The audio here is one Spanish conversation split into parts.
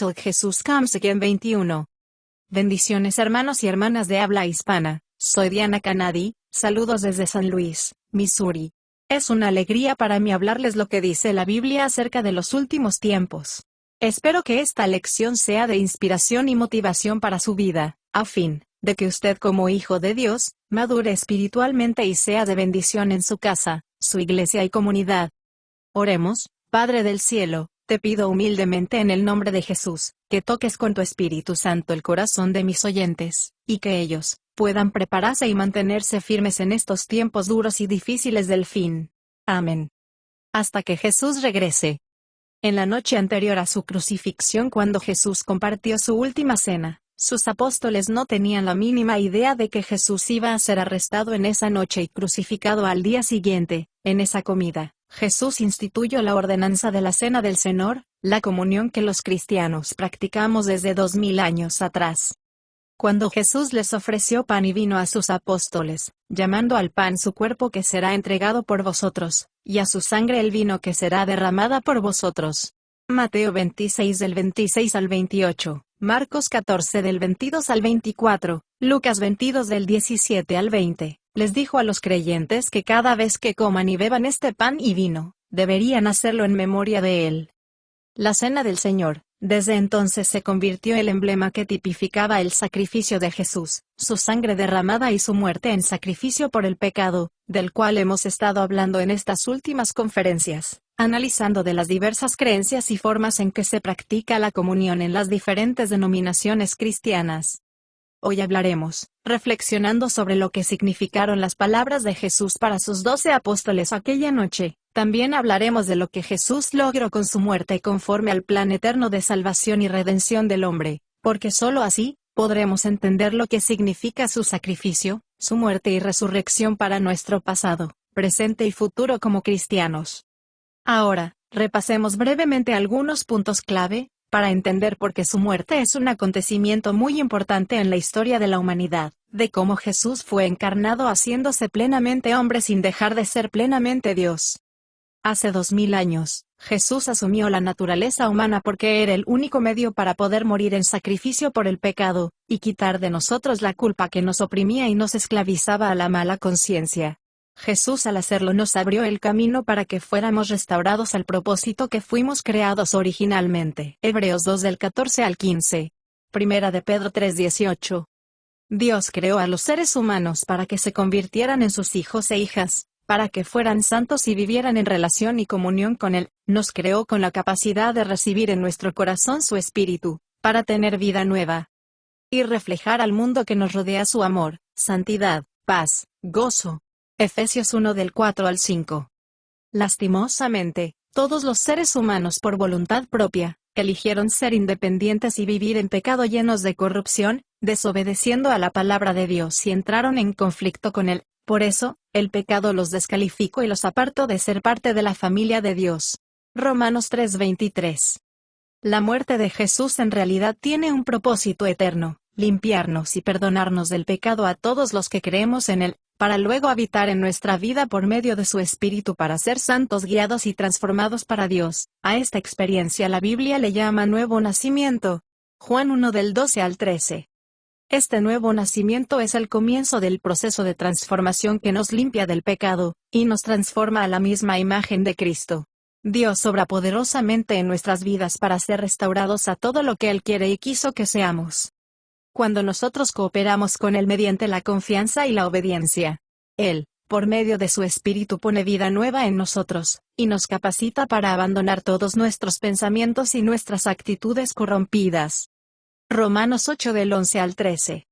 Till Jesus Comes Again 21. Bendiciones hermanos y hermanas de habla hispana, soy Diana Canadi, saludos desde San Luis, Missouri. Es una alegría para mí hablarles lo que dice la Biblia acerca de los últimos tiempos. Espero que esta lección sea de inspiración y motivación para su vida, a fin de que usted como hijo de Dios, madure espiritualmente y sea de bendición en su casa, su iglesia y comunidad. Oremos. Padre del cielo, te pido humildemente en el nombre de Jesús, que toques con tu Espíritu Santo el corazón de mis oyentes, y que ellos puedan prepararse y mantenerse firmes en estos tiempos duros y difíciles del fin. Amén. Hasta que Jesús regrese. En la noche anterior a su crucifixión, cuando Jesús compartió su última cena, sus apóstoles no tenían la mínima idea de que Jesús iba a ser arrestado en esa noche y crucificado al día siguiente. En esa comida, Jesús instituyó la ordenanza de la Cena del Señor, la comunión que los cristianos practicamos desde 2000 años atrás. Cuando Jesús les ofreció pan y vino a sus apóstoles, llamando al pan su cuerpo que será entregado por vosotros, y a su sangre el vino que será derramada por vosotros. Mateo 26 del 26 al 28, Marcos 14 del 22 al 24, Lucas 22 del 17 al 20. Les dijo a los creyentes que cada vez que coman y beban este pan y vino, deberían hacerlo en memoria de él. La Cena del Señor, desde entonces se convirtió en el emblema que tipificaba el sacrificio de Jesús, su sangre derramada y su muerte en sacrificio por el pecado, del cual hemos estado hablando en estas últimas conferencias, analizando de las diversas creencias y formas en que se practica la comunión en las diferentes denominaciones cristianas. Hoy hablaremos, reflexionando sobre lo que significaron las palabras de Jesús para sus 12 apóstoles aquella noche. También hablaremos de lo que Jesús logró con su muerte conforme al plan eterno de salvación y redención del hombre, porque sólo así podremos entender lo que significa su sacrificio, su muerte y resurrección para nuestro pasado, presente y futuro como cristianos. Ahora, repasemos brevemente algunos puntos clave para entender por qué su muerte es un acontecimiento muy importante en la historia de la humanidad, de cómo Jesús fue encarnado haciéndose plenamente hombre sin dejar de ser plenamente Dios. Hace 2000 años, Jesús asumió la naturaleza humana porque era el único medio para poder morir en sacrificio por el pecado, y quitar de nosotros la culpa que nos oprimía y nos esclavizaba a la mala conciencia. Jesús al hacerlo nos abrió el camino para que fuéramos restaurados al propósito que fuimos creados originalmente. Hebreos 2 del 14 al 15. Primera de Pedro 3:18. Dios creó a los seres humanos para que se convirtieran en sus hijos e hijas, para que fueran santos y vivieran en relación y comunión con Él. Nos creó con la capacidad de recibir en nuestro corazón su espíritu, para tener vida nueva y reflejar al mundo que nos rodea su amor, santidad, paz, gozo. Efesios 1 del 4 al 5. Lastimosamente, todos los seres humanos por voluntad propia, eligieron ser independientes y vivir en pecado llenos de corrupción, desobedeciendo a la palabra de Dios y entraron en conflicto con Él. Por eso, el pecado los descalificó y los apartó de ser parte de la familia de Dios. Romanos 3:23. La muerte de Jesús en realidad tiene un propósito eterno, limpiarnos y perdonarnos del pecado a todos los que creemos en Él, para luego habitar en nuestra vida por medio de su Espíritu para ser santos guiados y transformados para Dios. A esta experiencia la Biblia le llama nuevo nacimiento. Juan 1 del 12 al 13. Este nuevo nacimiento es el comienzo del proceso de transformación que nos limpia del pecado, y nos transforma a la misma imagen de Cristo. Dios obra poderosamente en nuestras vidas para ser restaurados a todo lo que Él quiere y quiso que seamos. Cuando nosotros cooperamos con Él mediante la confianza y la obediencia, Él, por medio de su Espíritu pone vida nueva en nosotros, y nos capacita para abandonar todos nuestros pensamientos y nuestras actitudes corrompidas. Romanos 8 del 11 al 13.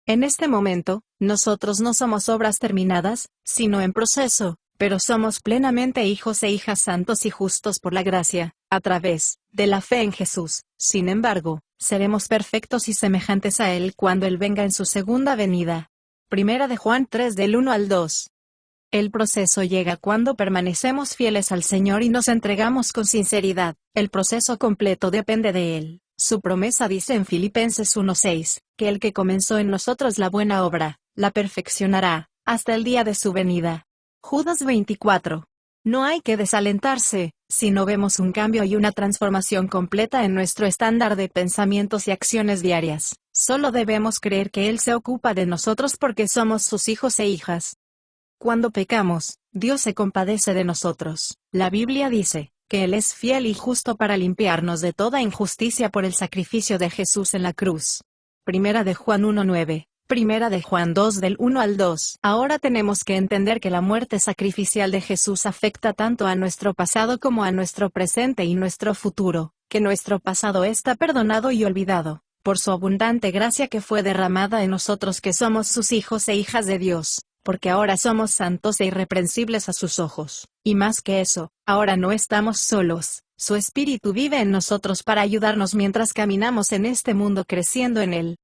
En este momento, nosotros no somos obras terminadas, sino en proceso, pero somos plenamente hijos e hijas santos y justos por la gracia, a través de la fe en Jesús. Sin embargo, seremos perfectos y semejantes a Él cuando Él venga en su segunda venida. Primera de Juan 3 del 1 al 2. El proceso llega cuando permanecemos fieles al Señor y nos entregamos con sinceridad. El proceso completo depende de Él. Su promesa dice en Filipenses 1:6, que el que comenzó en nosotros la buena obra, la perfeccionará, hasta el día de su venida. Judas 24. No hay que desalentarse, Si no vemos un cambio y una transformación completa en nuestro estándar de pensamientos y acciones diarias, solo debemos creer que Él se ocupa de nosotros porque somos sus hijos e hijas. Cuando pecamos, Dios se compadece de nosotros. La Biblia dice que Él es fiel y justo para limpiarnos de toda injusticia por el sacrificio de Jesús en la cruz. Primera de Juan 1:9. Primera de Juan 2 del 1 al 2. Ahora tenemos que entender que la muerte sacrificial de Jesús afecta tanto a nuestro pasado como a nuestro presente y nuestro futuro, que nuestro pasado está perdonado y olvidado, por su abundante gracia que fue derramada en nosotros que somos sus hijos e hijas de Dios, porque ahora somos santos e irreprensibles a sus ojos, y más que eso, ahora no estamos solos, su Espíritu vive en nosotros para ayudarnos mientras caminamos en este mundo creciendo en él.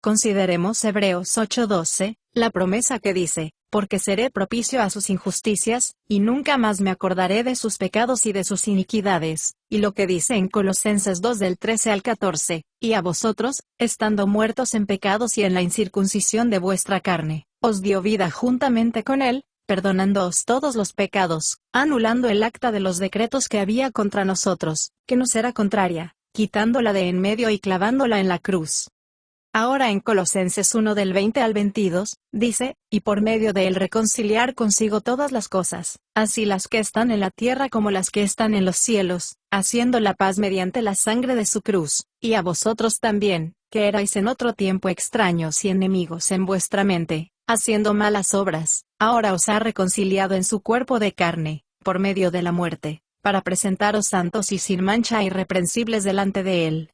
Consideremos Hebreos 8:12, la promesa que dice, porque seré propicio a sus injusticias, y nunca más me acordaré de sus pecados y de sus iniquidades, y lo que dice en Colosenses 2 del 13 al 14, y a vosotros, estando muertos en pecados y en la incircuncisión de vuestra carne, os dio vida juntamente con él, perdonándoos todos los pecados, anulando el acta de los decretos que había contra nosotros, que nos era contraria, quitándola de en medio y clavándola en la cruz. Ahora en Colosenses 1 del 20 al 22, dice, y por medio de él reconciliar consigo todas las cosas, así las que están en la tierra como las que están en los cielos, haciendo la paz mediante la sangre de su cruz, y a vosotros también, que erais en otro tiempo extraños y enemigos en vuestra mente, haciendo malas obras, ahora os ha reconciliado en su cuerpo de carne, por medio de la muerte, para presentaros santos y sin mancha e irreprensibles delante de él.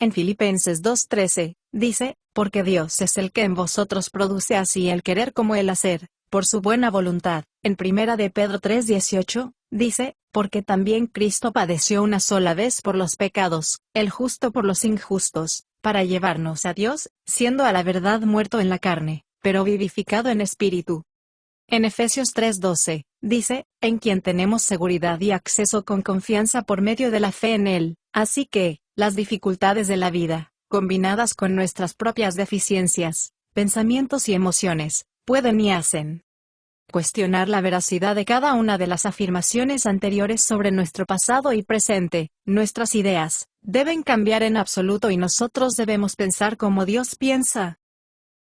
En Filipenses 2:13, dice, porque Dios es el que en vosotros produce así el querer como el hacer, por su buena voluntad. En Primera de Pedro 3:18, dice, porque también Cristo padeció una sola vez por los pecados, el justo por los injustos, para llevarnos a Dios, siendo a la verdad muerto en la carne, pero vivificado en espíritu. En Efesios 3:12, dice, en quien tenemos seguridad y acceso con confianza por medio de la fe en Él, así que, las dificultades de la vida, combinadas con nuestras propias deficiencias, pensamientos y emociones, pueden y hacen cuestionar la veracidad de cada una de las afirmaciones anteriores sobre nuestro pasado y presente. Nuestras ideas deben cambiar en absoluto y nosotros debemos pensar como Dios piensa.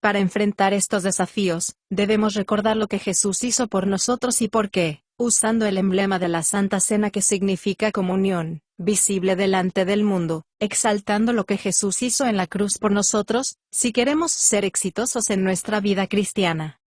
Para enfrentar estos desafíos, debemos recordar lo que Jesús hizo por nosotros y por qué, usando el emblema de la Santa Cena que significa comunión, visible delante del mundo, exaltando lo que Jesús hizo en la cruz por nosotros, si queremos ser exitosos en nuestra vida cristiana.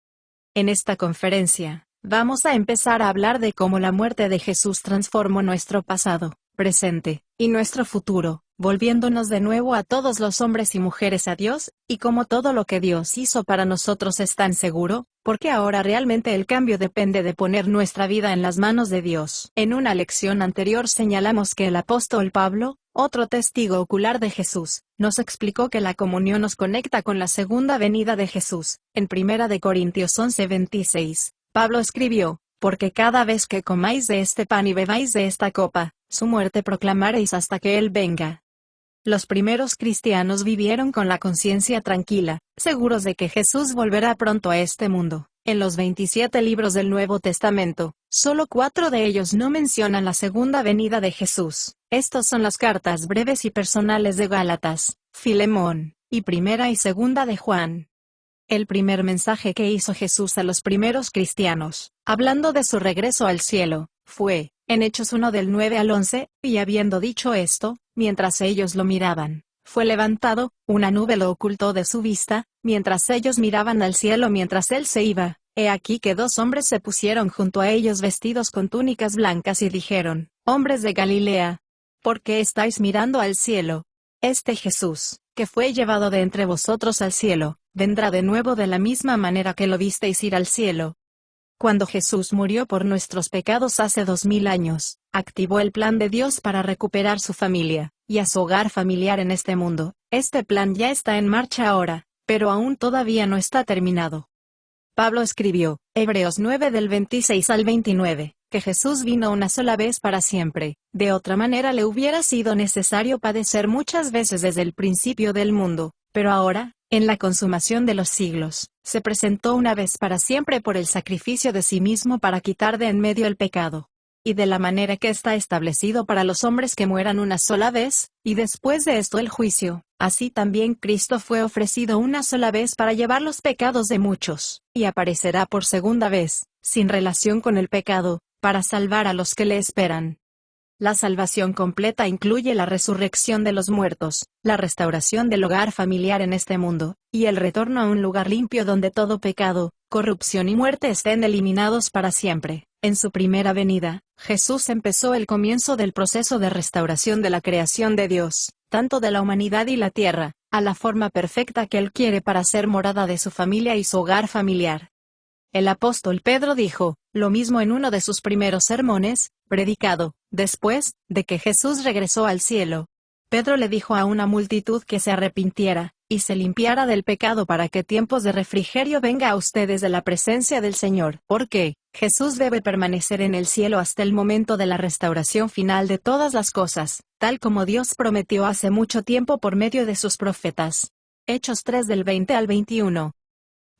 En esta conferencia, vamos a empezar a hablar de cómo la muerte de Jesús transformó nuestro pasado, presente, y nuestro futuro, volviéndonos de nuevo a todos los hombres y mujeres a Dios, y cómo todo lo que Dios hizo para nosotros es tan seguro, porque ahora realmente el cambio depende de poner nuestra vida en las manos de Dios. En una lección anterior señalamos que el apóstol Pablo, otro testigo ocular de Jesús, nos explicó que la comunión nos conecta con la segunda venida de Jesús. En 1 de Corintios 11:26, Pablo escribió, porque cada vez que comáis de este pan y bebáis de esta copa, su muerte proclamaréis hasta que Él venga. Los primeros cristianos vivieron con la conciencia tranquila, seguros de que Jesús volverá pronto a este mundo. En los 27 libros del Nuevo Testamento, solo 4 de ellos no mencionan la segunda venida de Jesús. Estos son las cartas breves y personales de Gálatas, Filemón, y Primera y Segunda de Juan. El primer mensaje que hizo Jesús a los primeros cristianos, hablando de su regreso al cielo, fue, en Hechos 1 del 9 al 11, y habiendo dicho esto, mientras ellos lo miraban, fue levantado, una nube lo ocultó de su vista, mientras ellos miraban al cielo mientras él se iba, he aquí que 2 hombres se pusieron junto a ellos vestidos con túnicas blancas y dijeron, hombres de Galilea, ¿por qué estáis mirando al cielo? Este Jesús, que fue llevado de entre vosotros al cielo, vendrá de nuevo de la misma manera que lo visteis ir al cielo. Cuando Jesús murió por nuestros pecados hace 2000 años, activó el plan de Dios para recuperar su familia, y a su hogar familiar en este mundo. Este plan ya está en marcha ahora, pero aún todavía no está terminado. Pablo escribió, Hebreos 9 del 26 al 29, que Jesús vino una sola vez para siempre, de otra manera le hubiera sido necesario padecer muchas veces desde el principio del mundo, pero ahora, en la consumación de los siglos, se presentó una vez para siempre por el sacrificio de sí mismo para quitar de en medio el pecado. y de la manera que está establecido para los hombres que mueran una sola vez, y después de esto el juicio, así también Cristo fue ofrecido una sola vez para llevar los pecados de muchos, y aparecerá por segunda vez, sin relación con el pecado, para salvar a los que le esperan. La salvación completa incluye la resurrección de los muertos, la restauración del hogar familiar en este mundo, y el retorno a un lugar limpio donde todo pecado, corrupción y muerte estén eliminados para siempre. En su primera venida, Jesús empezó el comienzo del proceso de restauración de la creación de Dios, tanto de la humanidad y la tierra, a la forma perfecta que Él quiere para ser morada de su familia y su hogar familiar. El apóstol Pedro dijo lo mismo en uno de sus primeros sermones, predicado, después de que Jesús regresó al cielo. Pedro le dijo a una multitud que se arrepintiera, y se limpiara del pecado para que tiempos de refrigerio venga a ustedes de la presencia del Señor, porque Jesús debe permanecer en el cielo hasta el momento de la restauración final de todas las cosas, tal como Dios prometió hace mucho tiempo por medio de sus profetas. Hechos 3 del 20 al 21.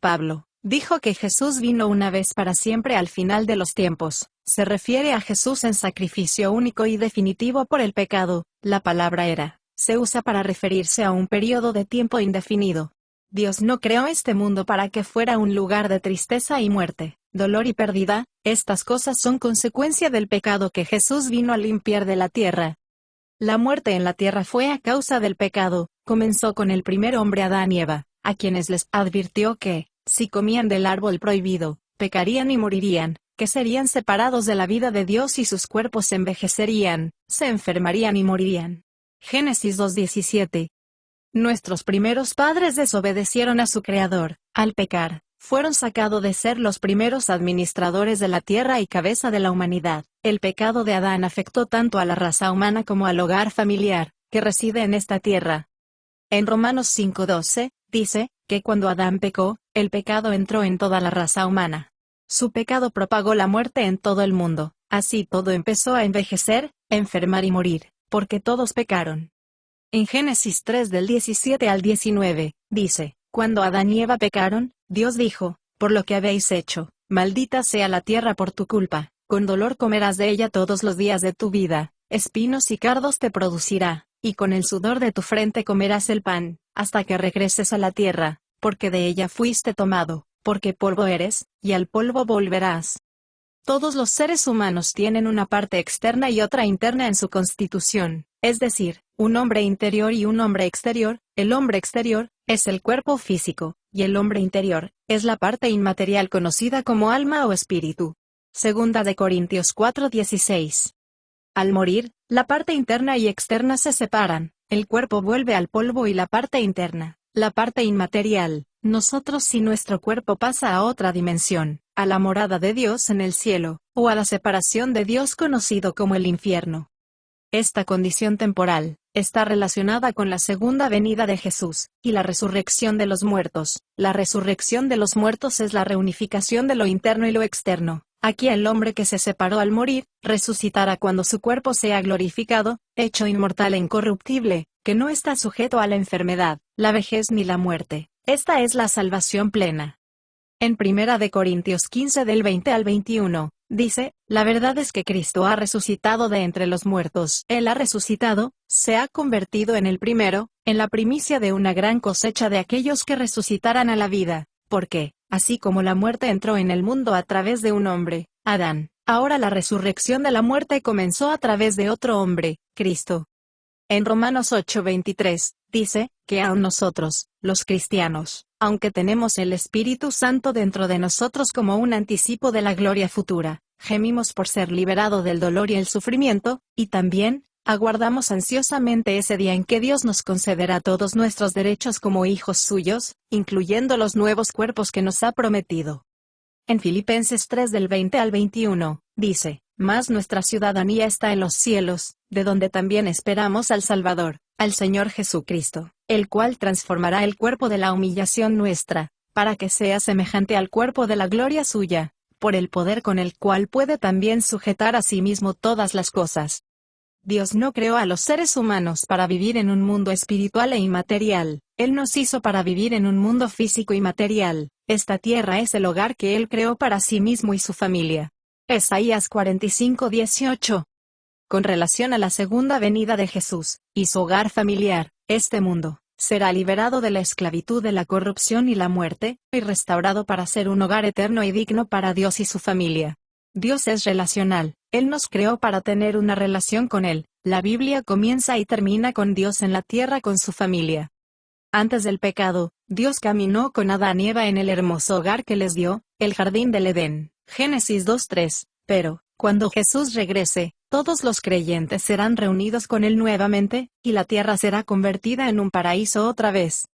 Pablo dijo que Jesús vino una vez para siempre al final de los tiempos. Se refiere a Jesús en sacrificio único y definitivo por el pecado. La palabra era, se usa para referirse a un periodo de tiempo indefinido. Dios no creó este mundo para que fuera un lugar de tristeza y muerte, dolor y pérdida. Estas cosas son consecuencia del pecado que Jesús vino a limpiar de la tierra. La muerte en la tierra fue a causa del pecado. Comenzó con el primer hombre Adán y Eva, a quienes les advirtió que, si comían del árbol prohibido, pecarían y morirían, que serían separados de la vida de Dios y sus cuerpos se envejecerían, se enfermarían y morirían. Génesis 2:17. Nuestros primeros padres desobedecieron a su Creador, al pecar, fueron sacados de ser los primeros administradores de la tierra y cabeza de la humanidad. El pecado de Adán afectó tanto a la raza humana como al hogar familiar, que reside en esta tierra. En Romanos 5:12, dice, que cuando Adán pecó, el pecado entró en toda la raza humana. Su pecado propagó la muerte en todo el mundo, así todo empezó a envejecer, enfermar y morir, porque todos pecaron. En Génesis 3 del 17 al 19, dice, cuando Adán y Eva pecaron, Dios dijo, por lo que habéis hecho, maldita sea la tierra por tu culpa, con dolor comerás de ella todos los días de tu vida, espinos y cardos te producirá, y con el sudor de tu frente comerás el pan, hasta que regreses a la tierra, porque de ella fuiste tomado, porque polvo eres, y al polvo volverás. Todos los seres humanos tienen una parte externa y otra interna en su constitución, es decir, un hombre interior y un hombre exterior. El hombre exterior es el cuerpo físico, y el hombre interior es la parte inmaterial conocida como alma o espíritu. Segunda de Corintios 4:16. Al morir, la parte interna y externa se separan, el cuerpo vuelve al polvo y la parte interna, la parte inmaterial, nosotros y nuestro cuerpo pasa a otra dimensión, a la morada de Dios en el cielo, o a la separación de Dios conocido como el infierno. Esta condición temporal está relacionada con la segunda venida de Jesús, y la resurrección de los muertos. La resurrección de los muertos es la reunificación de lo interno y lo externo. Aquí el hombre que se separó al morir, resucitará cuando su cuerpo sea glorificado, hecho inmortal e incorruptible, que no está sujeto a la enfermedad, la vejez ni la muerte. Esta es la salvación plena. En 1 de Corintios 15 del 20 al 21, dice, la verdad es que Cristo ha resucitado de entre los muertos. Él ha resucitado, se ha convertido en el primero, en la primicia de una gran cosecha de aquellos que resucitarán a la vida, porque, así como la muerte entró en el mundo a través de un hombre, Adán, ahora la resurrección de la muerte comenzó a través de otro hombre, Cristo. En Romanos 8:23, dice, que aun nosotros, los cristianos, aunque tenemos el Espíritu Santo dentro de nosotros como un anticipo de la gloria futura, gemimos por ser liberado del dolor y el sufrimiento, y también, aguardamos ansiosamente ese día en que Dios nos concederá todos nuestros derechos como hijos suyos, incluyendo los nuevos cuerpos que nos ha prometido. En Filipenses 3 del 20 al 21, dice, mas nuestra ciudadanía está en los cielos, de donde también esperamos al Salvador, al Señor Jesucristo, el cual transformará el cuerpo de la humillación nuestra, para que sea semejante al cuerpo de la gloria suya, por el poder con el cual puede también sujetar a sí mismo todas las cosas. Dios no creó a los seres humanos para vivir en un mundo espiritual e inmaterial, Él nos hizo para vivir en un mundo físico y material. Esta tierra es el hogar que Él creó para sí mismo y su familia. Isaías 45:18. Con relación a la segunda venida de Jesús, y su hogar familiar, este mundo será liberado de la esclavitud de la corrupción y la muerte, y restaurado para ser un hogar eterno y digno para Dios y su familia. Dios es relacional, Él nos creó para tener una relación con Él. La Biblia comienza y termina con Dios en la tierra con su familia. Antes del pecado, Dios caminó con Adán y Eva en el hermoso hogar que les dio, el jardín del Edén. Génesis 2:3. Pero, cuando Jesús regrese, todos los creyentes serán reunidos con Él nuevamente, y la tierra será convertida en un paraíso otra vez.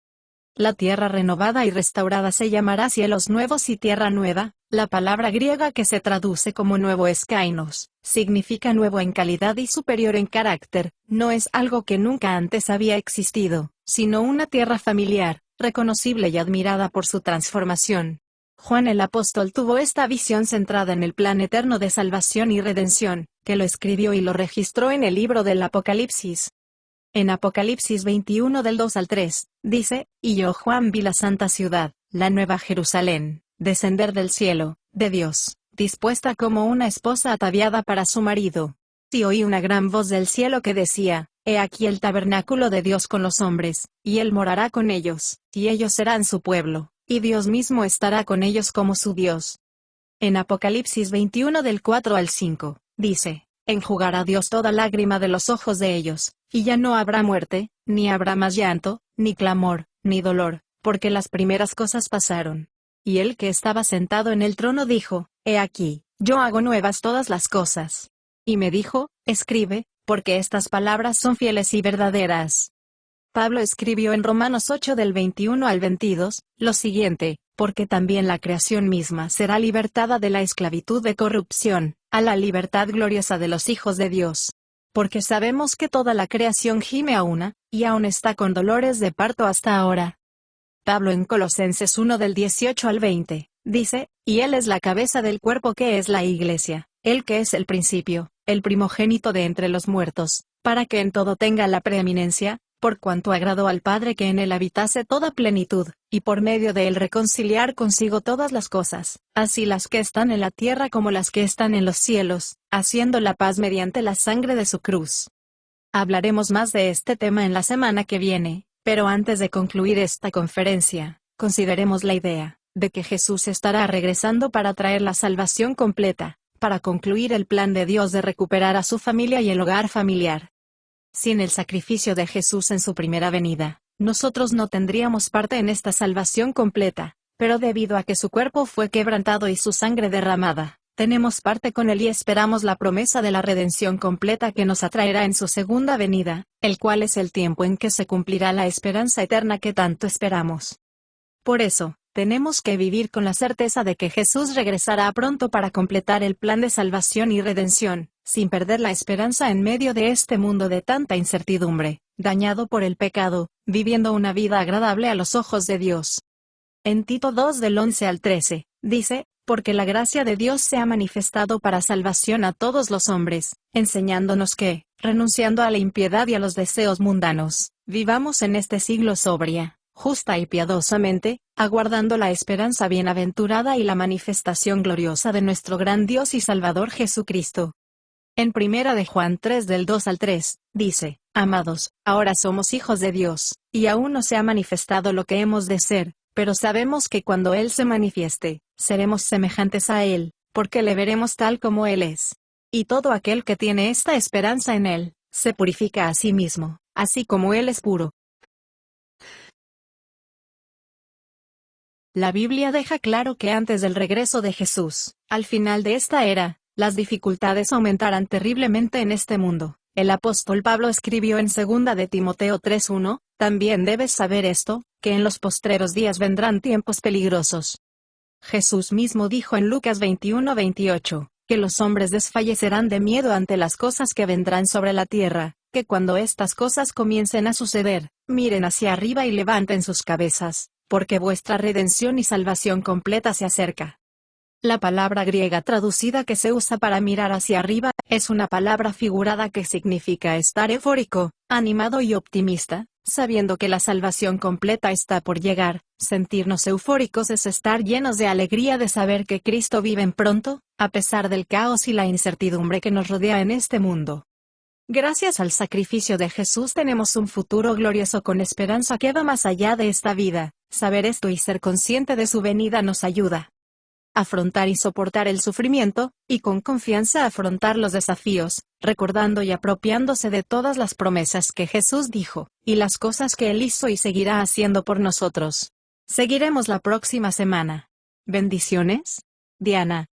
La tierra renovada y restaurada se llamará cielos nuevos y tierra nueva. La palabra griega que se traduce como nuevo es kainos, significa nuevo en calidad y superior en carácter. No es algo que nunca antes había existido, sino una tierra familiar, reconocible y admirada por su transformación. Juan el apóstol tuvo esta visión centrada en el plan eterno de salvación y redención, que lo escribió y lo registró en el libro del Apocalipsis. En Apocalipsis 21 del 2 al 3, dice, y yo Juan vi la santa ciudad, la nueva Jerusalén, descender del cielo, de Dios, dispuesta como una esposa ataviada para su marido. Y oí una gran voz del cielo que decía, he aquí el tabernáculo de Dios con los hombres, y Él morará con ellos, y ellos serán su pueblo, y Dios mismo estará con ellos como su Dios. En Apocalipsis 21 del 4 al 5, dice, enjugará Dios toda lágrima de los ojos de ellos, y ya no habrá muerte, ni habrá más llanto, ni clamor, ni dolor, porque las primeras cosas pasaron. Y el que estaba sentado en el trono dijo, he aquí, yo hago nuevas todas las cosas. Y me dijo, escribe, porque estas palabras son fieles y verdaderas. Pablo escribió en Romanos 8 del 21 al 22, lo siguiente, porque también la creación misma será libertada de la esclavitud de corrupción, a la libertad gloriosa de los hijos de Dios. Porque sabemos que toda la creación gime a una, y aún está con dolores de parto hasta ahora. Pablo en Colosenses 1 del 18 al 20, dice, y Él es la cabeza del cuerpo que es la Iglesia, Él que es el principio, el primogénito de entre los muertos, para que en todo tenga la preeminencia, por cuanto agradó al Padre que en Él habitase toda plenitud, y por medio de Él reconciliar consigo todas las cosas, así las que están en la tierra como las que están en los cielos, haciendo la paz mediante la sangre de su cruz. Hablaremos más de este tema en la semana que viene, pero antes de concluir esta conferencia, consideremos la idea de que Jesús estará regresando para traer la salvación completa, para concluir el plan de Dios de recuperar a su familia y el hogar familiar. Sin el sacrificio de Jesús en su primera venida, nosotros no tendríamos parte en esta salvación completa, pero debido a que su cuerpo fue quebrantado y su sangre derramada, tenemos parte con Él y esperamos la promesa de la redención completa que nos atraerá en su segunda venida, el cual es el tiempo en que se cumplirá la esperanza eterna que tanto esperamos. Por eso, tenemos que vivir con la certeza de que Jesús regresará pronto para completar el plan de salvación y redención, sin perder la esperanza en medio de este mundo de tanta incertidumbre, dañado por el pecado, viviendo una vida agradable a los ojos de Dios. En Tito 2 del 11 al 13, dice, porque la gracia de Dios se ha manifestado para salvación a todos los hombres, enseñándonos que, renunciando a la impiedad y a los deseos mundanos, vivamos en este siglo sobria, justa y piadosamente, aguardando la esperanza bienaventurada y la manifestación gloriosa de nuestro gran Dios y Salvador Jesucristo. En Primera de Juan 3 del 2 al 3, dice, amados, ahora somos hijos de Dios, y aún no se ha manifestado lo que hemos de ser, pero sabemos que cuando Él se manifieste, seremos semejantes a Él, porque le veremos tal como Él es. Y todo aquel que tiene esta esperanza en Él, se purifica a sí mismo, así como Él es puro. La Biblia deja claro que antes del regreso de Jesús, al final de esta era, las dificultades aumentarán terriblemente en este mundo. El apóstol Pablo escribió en 2 de Timoteo 3:1, también debes saber esto, que en los postreros días vendrán tiempos peligrosos. Jesús mismo dijo en Lucas 21:28, que los hombres desfallecerán de miedo ante las cosas que vendrán sobre la tierra, que cuando estas cosas comiencen a suceder, miren hacia arriba y levanten sus cabezas, porque vuestra redención y salvación completa se acerca. La palabra griega traducida que se usa para mirar hacia arriba, es una palabra figurada que significa estar eufórico, animado y optimista, sabiendo que la salvación completa está por llegar, Sentirnos eufóricos es estar llenos de alegría de saber que Cristo vive en pronto, a pesar del caos y la incertidumbre que nos rodea en este mundo. Gracias al sacrificio de Jesús tenemos un futuro glorioso con esperanza que va más allá de esta vida. Saber esto y ser consciente de su venida nos ayuda a afrontar y soportar el sufrimiento, y con confianza afrontar los desafíos, recordando y apropiándose de todas las promesas que Jesús dijo, y las cosas que Él hizo y seguirá haciendo por nosotros. Seguiremos la próxima semana. Bendiciones. Diana.